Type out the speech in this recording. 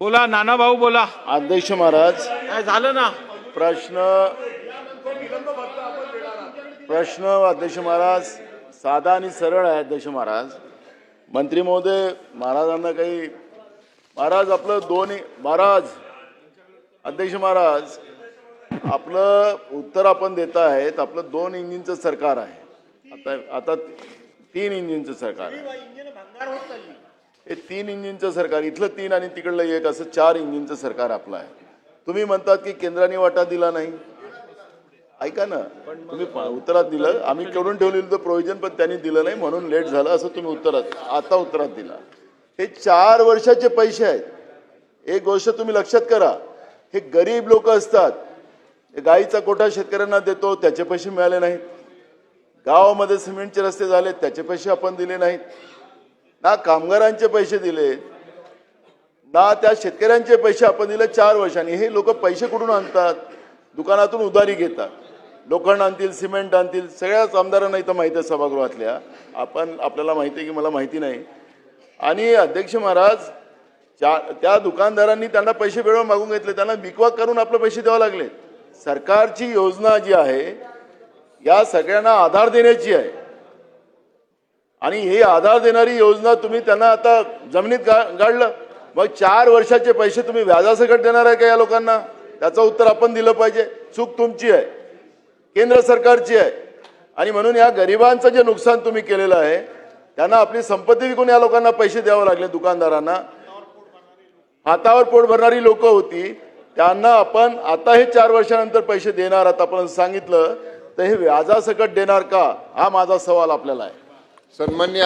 बोला नाना भाऊ बोला. अध्यक्ष महाराज, काय झालं ना? प्रश्न अध्यक्ष महाराज साधा आणि सरळ आहे. अध्यक्ष महाराज, मंत्री महोदय महाराजांना काही महाराज आपलं महाराज अध्यक्ष महाराज आपलं उत्तर आपण देत आहेत. आपलं 2 इंजिनचं सरकार आहे. आता 3 इंजिनचं सरकार आहे. हे 3 इंजिनचं सरकार, इथलं 3 आणि तिकडलं 1 असं 4 इंजिनचं सरकार आपलं आहे. तुम्ही म्हणतात की केंद्राने वाटा दिला नाही. ऐका ना, तुम्ही उत्तरात दिलं आम्ही करून ठेवलेलं प्रोव्हिजन पण त्यांनी दिलं नाही म्हणून लेट झालं असं तुम्ही उत्तरात दिला. हे 4 वर्षाचे पैसे आहेत. एक गोष्ट तुम्ही लक्षात करा, हे गरीब लोक असतात. गाईचा कोठा शेतकऱ्यांना देतो त्याचे पैसे मिळाले नाहीत. गावामध्ये सिमेंटचे रस्ते झाले त्याचे पैसे आपण दिले नाहीत. ना कामगारांचे पैसे दिले ना त्या शेतकऱ्यांचे पैसे आपण दिले 4 वर्षांनी. हे लोक पैसे कुठून आणतात? दुकानातून उधारी घेतात. लोखंड आणतील, सिमेंट आणतील. सगळ्याच आमदारांना इथं माहिती आहे सभागृहातल्या. आपल्याला माहिती आहे की मला माहिती नाही. आणि अध्यक्ष महाराज त्या दुकानदारांनी त्यांना पैसे वेळेवर मागून घेतले, त्यांना बिकवाक करून आपले पैसे द्यावे लागले. सरकारची योजना जी आहे या सगळ्यांना आधार देण्याची आहे आणि ही आधार देणारी योजना तुम्ही त्यांना आता जमिनीत गाडलं. मग 4 वर्षाचे पैसे तुम्ही व्याजासकट देणार आहे का या लोकांना? त्याचं उत्तर आपण दिलं पाहिजे. चूक तुमची आहे, केंद्र सरकारची आहे. आणि म्हणून या गरिबांचं जे नुकसान तुम्ही केलेलं आहे त्यांना आपली संपत्ती विकून या लोकांना पैसे द्यावे लागले. दुकानदारांना हातावर पोट भरणारी लोक होती त्यांना आपण आता हे 4 वर्षानंतर पैसे देणार आहात आपण सांगितलं तर हे व्याजासकट देणार का? हा माझा सवाल आपल्याला आहे. सन्माननीय